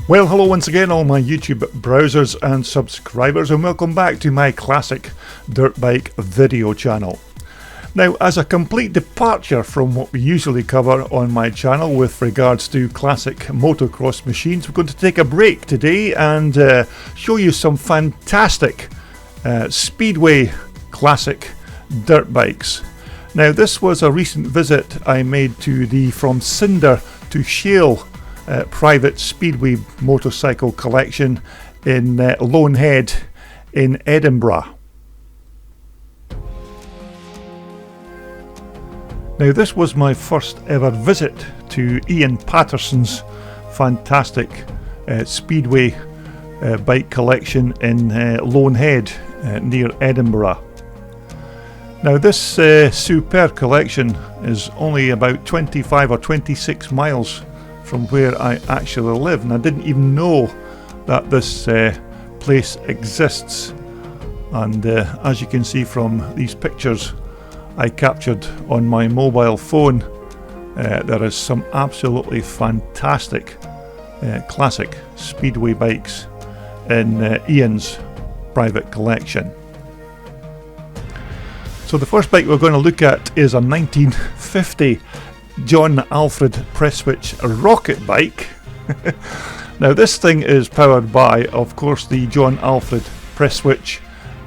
Well, hello once again all my YouTube browsers and subscribers, and welcome back to my classic dirt bike video channel. Now, as a complete departure from what we usually cover on my channel with regards to classic motocross machines, we're going to take a break today and show you some fantastic Speedway classic dirt bikes. Now, this was a recent visit I made to the From Cinder to Shale private Speedway motorcycle collection in Lone Head in Edinburgh. Now, this was my first ever visit to Ian Paterson's fantastic Speedway bike collection in Lone Head near Edinburgh. Now, this superb collection is only about 25 or 26 miles from where I actually live, and I didn't even know that this place exists. And as you can see from these pictures I captured on my mobile phone, there is some absolutely fantastic classic Speedway bikes in Ian's private collection. So the first bike we're going to look at is a 1950 John Alfred Presswitch rocket bike. Now, this thing is powered by, of course, the John Alfred Presswitch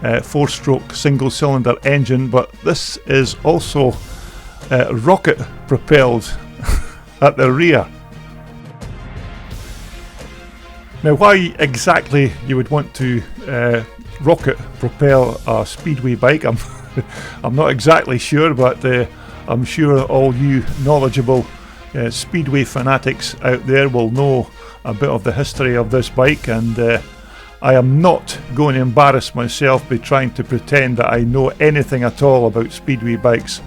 4-stroke single-cylinder engine, but this is also rocket propelled at the rear. Now, why exactly you would want to rocket propel a Speedway bike, I'm not exactly sure, but I'm sure all you knowledgeable Speedway fanatics out there will know a bit of the history of this bike, and I am not going to embarrass myself by trying to pretend that I know anything at all about Speedway bikes.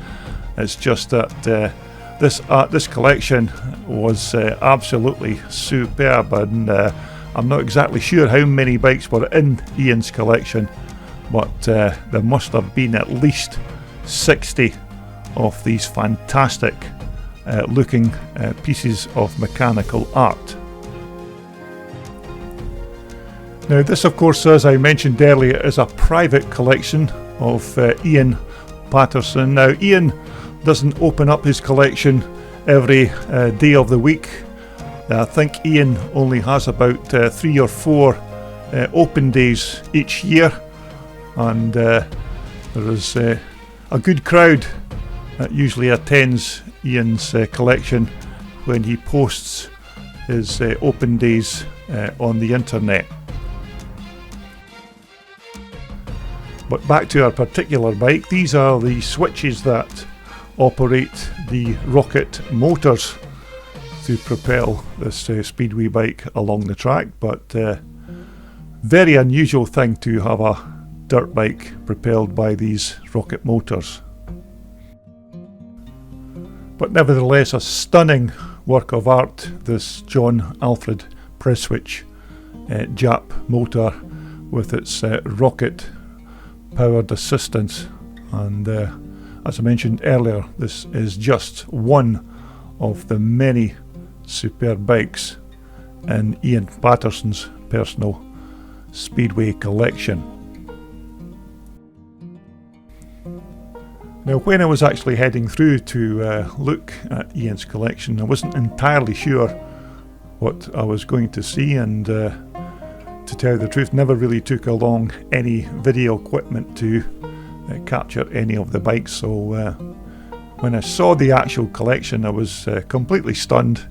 It's just that this collection was absolutely superb, and I'm not exactly sure how many bikes were in Ian's collection, but there must have been at least 60 of these fantastic looking pieces of mechanical art. Now, this, of course, as I mentioned earlier, is a private collection of Ian Paterson. Now, Ian doesn't open up his collection every day of the week. I think Ian only has about 3 or 4 open days each year, and there is a good crowd that usually attends Ian's collection when he posts his open days on the internet. But back to our particular bike, these are the switches that operate the rocket motors to propel this Speedway bike along the track, but very unusual thing to have a dirt bike propelled by these rocket motors. But nevertheless, a stunning work of art, this John Alfred Presswitch J.A.P motor with its rocket powered assistance. And as I mentioned earlier, this is just one of the many superb bikes in Ian Paterson's personal Speedway collection. Now, when I was actually heading through to look at Ian's collection, I wasn't entirely sure what I was going to see, and to tell you the truth, never really took along any video equipment to capture any of the bikes. So when I saw the actual collection, I was completely stunned,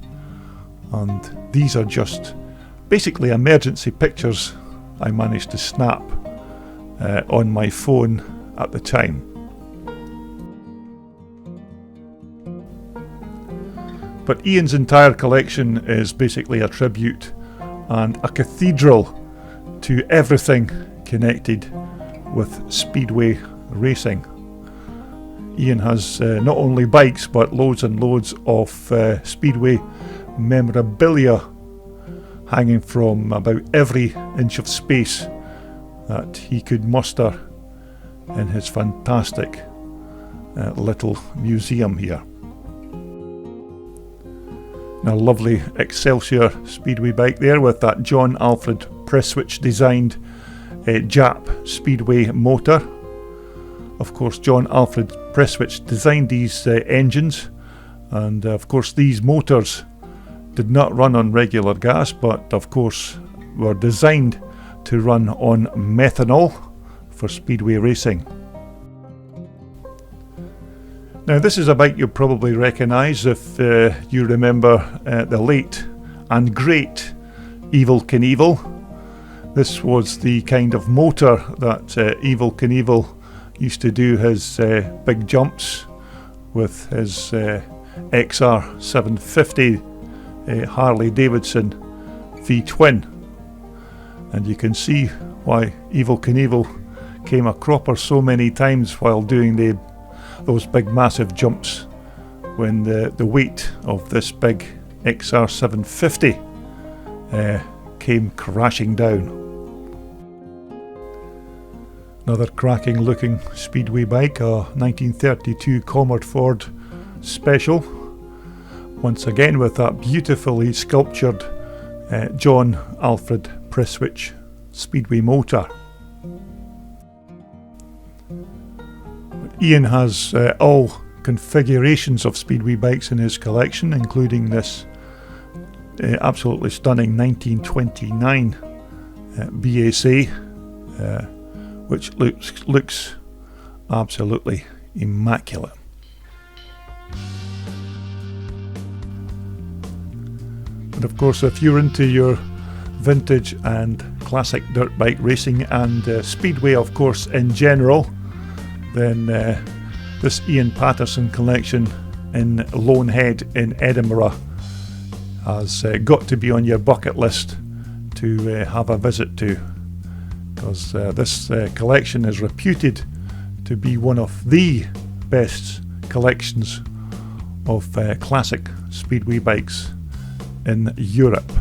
and these are just basically emergency pictures I managed to snap on my phone at the time. But Ian's entire collection is basically a tribute and a cathedral to everything connected with Speedway racing. Ian has not only bikes but loads and loads of Speedway memorabilia hanging from about every inch of space that he could muster in his fantastic little museum here. A lovely Excelsior Speedway bike there with that John Alfred Prestwich designed J.A.P Speedway motor. Of course, John Alfred Prestwich designed these engines, and of course these motors did not run on regular gas, but of course were designed to run on methanol for speedway racing. Now, this is a bike you'll probably recognise if you remember the late and great Evel Knievel. This was the kind of motor that Evel Knievel used to do his big jumps with his XR 750 Harley Davidson V-twin. And you can see why Evel Knievel came a cropper so many times while doing those big massive jumps when the weight of this big XR 750 came crashing down. Another cracking looking speedway bike, a 1932 Comert Ford Special, once again with that beautifully sculptured John Alfred Prestwich speedway motor. Ian has all configurations of speedway bikes in his collection, including this absolutely stunning 1929 BSA, which looks absolutely immaculate. And of course, if you're into your vintage and classic dirt bike racing and speedway, of course, in general, then this Ian Paterson collection in Lonehead in Edinburgh has got to be on your bucket list to have a visit to, because this collection is reputed to be one of the best collections of classic speedway bikes in Europe.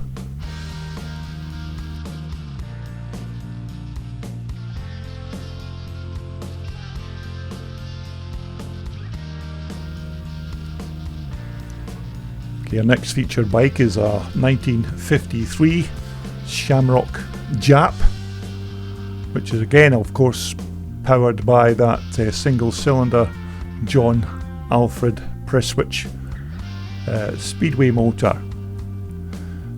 Our next featured bike is a 1953 Shamrock J.A.P, which is again, of course, powered by that single-cylinder John Alfred Prestwich speedway motor.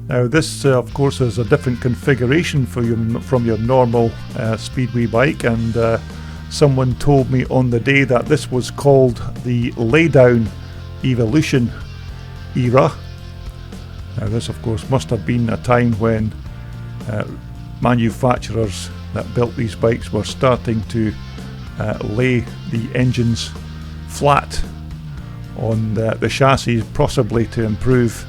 Now, this, of course, is a different configuration from your normal speedway bike, and someone told me on the day that this was called the laydown evolution era. Now, this of course must have been a time when manufacturers that built these bikes were starting to lay the engines flat on the chassis, possibly to improve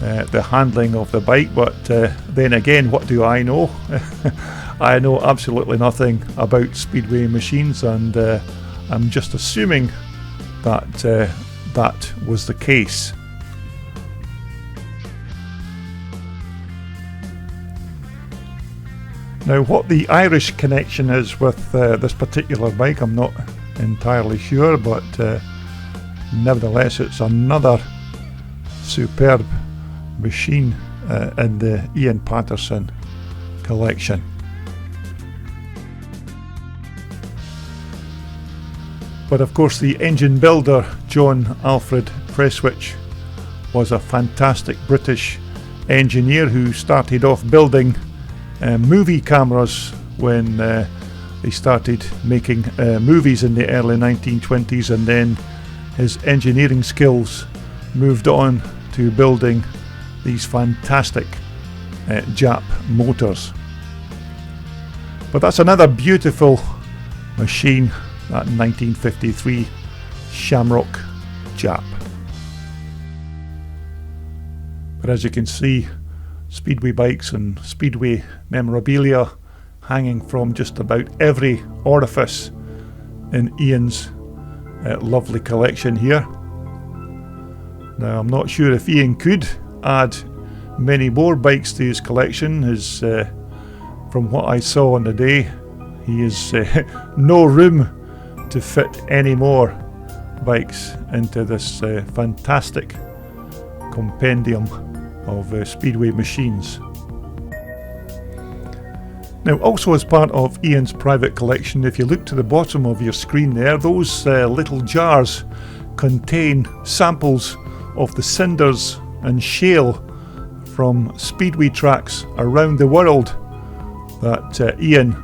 the handling of the bike. But then again, what do I know? I know absolutely nothing about speedway machines, and I'm just assuming that that was the case. Now, what the Irish connection is with this particular bike, I'm not entirely sure, but nevertheless, it's another superb machine in the Ian Paterson collection. But of course, the engine builder John Alfred Prestwich was a fantastic British engineer who started off building movie cameras when they started making movies in the early 1920s, and then his engineering skills moved on to building these fantastic J.A.P motors. But that's another beautiful machine, that 1953 Shamrock J.A.P. But as you can see, speedway bikes and speedway memorabilia hanging from just about every orifice in Ian's lovely collection here. Now, I'm not sure if Ian could add many more bikes to his collection, as from what I saw on the day, he has no room to fit any more bikes into this fantastic compendium of Speedway machines. Now, also as part of Ian's private collection, if you look to the bottom of your screen there, those little jars contain samples of the cinders and shale from Speedway tracks around the world that Ian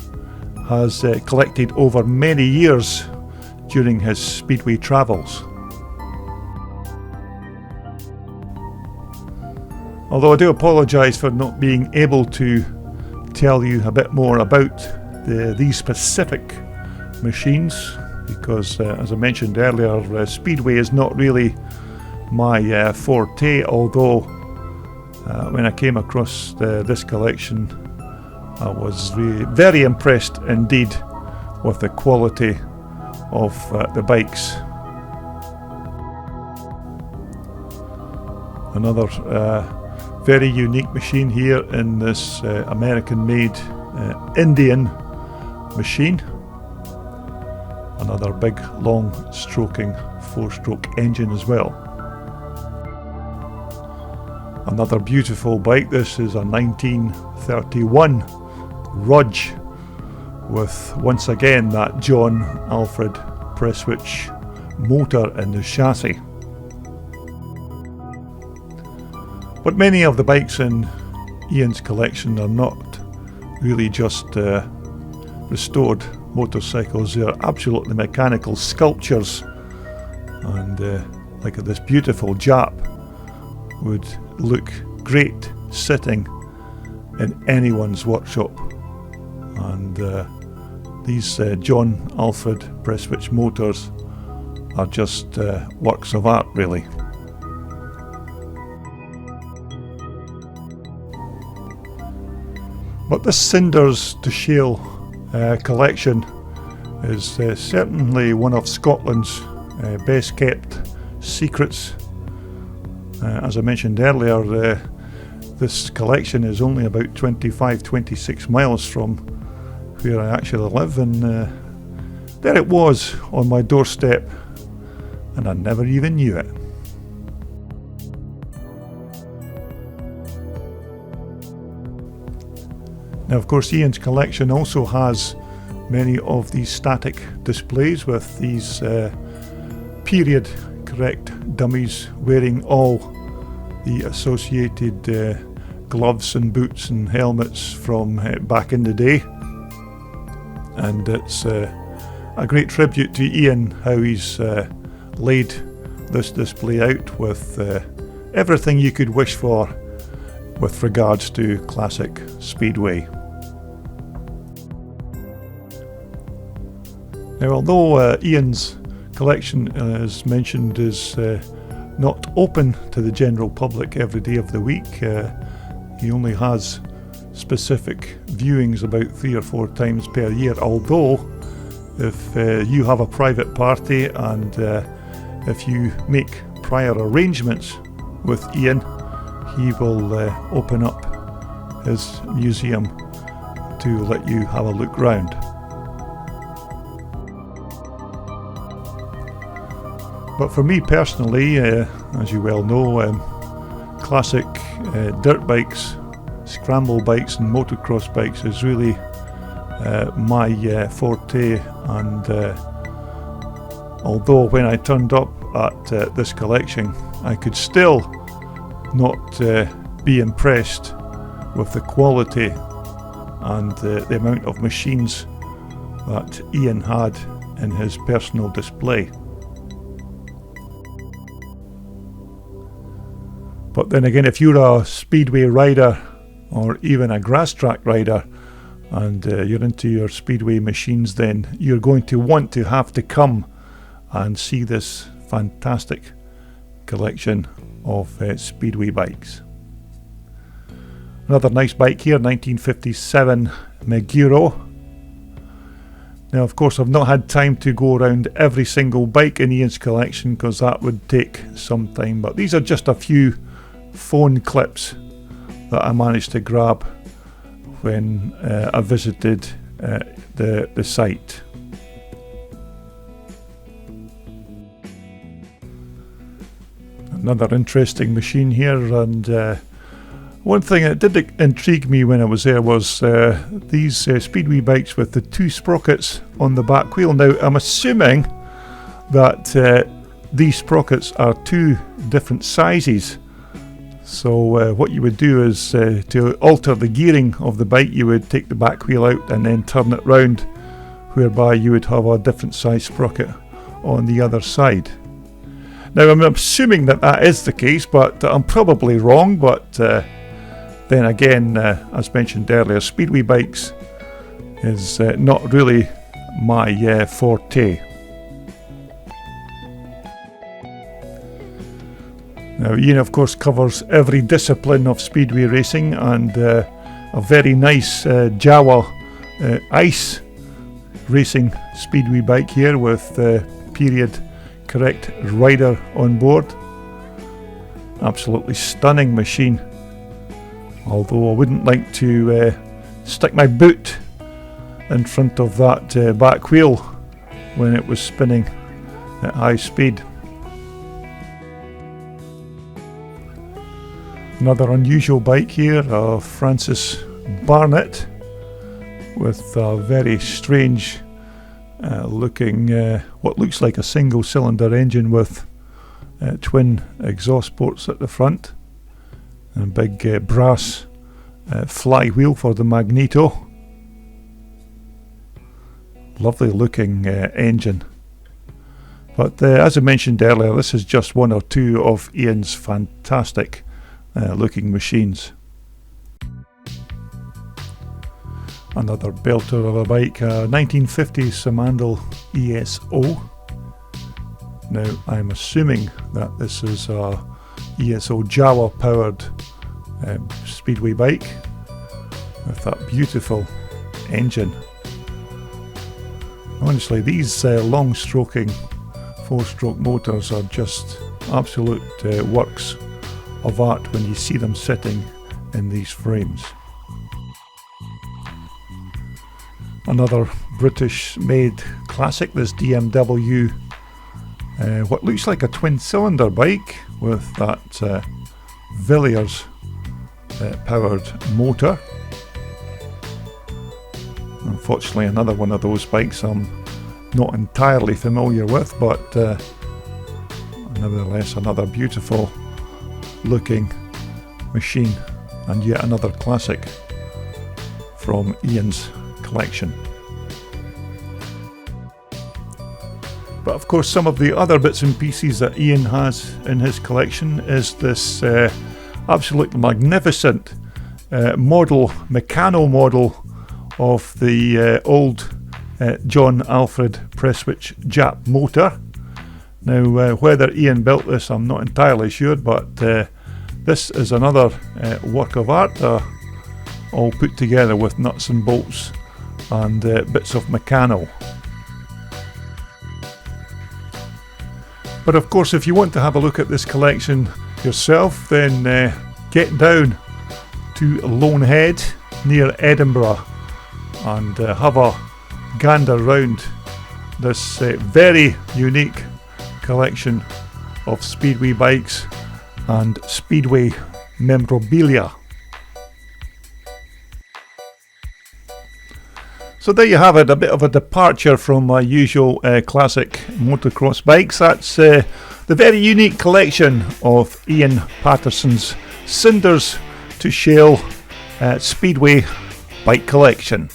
has collected over many years during his Speedway travels. Although I do apologise for not being able to tell you a bit more about these specific machines, because as I mentioned earlier, Speedway is not really my forte, although when I came across this collection I was really very impressed indeed with the quality of the bikes. Another very unique machine here in this American-made Indian machine. Another big, long stroking 4-stroke engine as well. Another beautiful bike. This is a 1931 Rudge with once again that John Alfred Prestwich motor in the chassis. But many of the bikes in Ian's collection are not really just restored motorcycles, they are absolutely mechanical sculptures, and like this beautiful J.A.P would look great sitting in anyone's workshop. And these John Alfred Prestwich motors are just works of art, really. But this cinders to shale collection is certainly one of Scotland's best kept secrets. As I mentioned earlier, this collection is only about 25-26 miles from where I actually live, and there it was on my doorstep, and I never even knew it. Now, of course, Ian's collection also has many of these static displays with these period correct dummies wearing all the associated gloves and boots and helmets from back in the day. And it's a great tribute to Ian how he's laid this display out with everything you could wish for with regards to classic Speedway. Now, although Ian's collection, as mentioned, is not open to the general public every day of the week, he only has specific viewings about 3 or 4 times per year. Although if you have a private party and if you make prior arrangements with Ian, he will open up his museum to let you have a look round. But for me personally, as you well know, classic dirt bikes, scramble bikes and motocross bikes is really my forte, and although when I turned up at this collection I could still not be impressed with the quality and the amount of machines that Ian had in his personal display. But then again, if you're a Speedway rider or even a grass track rider and you're into your Speedway machines, then you're going to want to have to come and see this fantastic collection of Speedway bikes. Another nice bike here, 1957 Meguro. Now, of course, I've not had time to go around every single bike in Ian's collection because that would take some time, but these are just a few phone clips that I managed to grab when I visited the site. And Another interesting machine here, and one thing that did intrigue me when I was there was these Speedway bikes with the two sprockets on the back wheel. Now I'm assuming that these sprockets are two different sizes. So what you would do is to alter the gearing of the bike, you would take the back wheel out and then turn it round, whereby you would have a different size sprocket on the other side. Now I'm assuming that that is the case, but I'm probably wrong. But then again, as mentioned earlier, Speedway bikes is not really my forte. Now Ian of course covers every discipline of Speedway racing, and a very nice Jawa ice racing Speedway bike here with period correct rider on board. Absolutely stunning machine, although I wouldn't like to stick my boot in front of that back wheel when it was spinning at high speed. Another unusual bike here, a Francis Barnett with a very strange looking what looks like a single cylinder engine with twin exhaust ports at the front, and a big brass flywheel for the magneto. Lovely looking engine. But as I mentioned earlier, this is just one or two of Ian's fantastic looking machines. Another belter of a bike, a 1950 Simandl ESO. Now I'm assuming that this is a ESO Jawa powered Speedway bike with that beautiful engine. Honestly, these long stroking 4-stroke motors are just absolute works of art when you see them sitting in these frames. Another British made classic, this DMW, what looks like a twin cylinder bike with that Villiers powered motor. Unfortunately another one of those bikes I'm not entirely familiar with, but nevertheless another beautiful looking machine, and yet another classic from Ian's collection. But of course some of the other bits and pieces that Ian has in his collection is this absolutely magnificent Meccano model of the old John Alfred Prestwich J.A.P motor. Now whether Ian built this I'm not entirely sure, but this is another work of art, all put together with nuts and bolts and bits of Meccano. But of course if you want to have a look at this collection yourself, then get down to Lonehead near Edinburgh and have a gander round this very unique collection of Speedway bikes and Speedway memorabilia. So there you have it, a bit of a departure from my usual classic motocross bikes. That's the very unique collection of Ian Paterson's Cinders to Shale Speedway bike collection.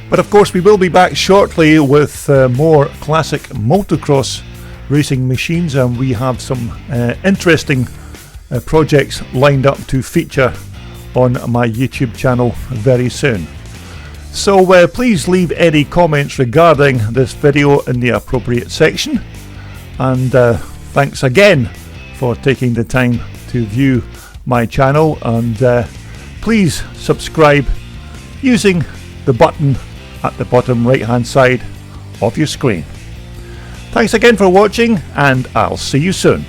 But of course we will be back shortly with more classic motocross racing machines, and we have some interesting projects lined up to feature on my YouTube channel very soon. So please leave any comments regarding this video in the appropriate section, and thanks again for taking the time to view my channel, and please subscribe using the button at the bottom right hand side of your screen. Thanks again for watching, and I'll see you soon.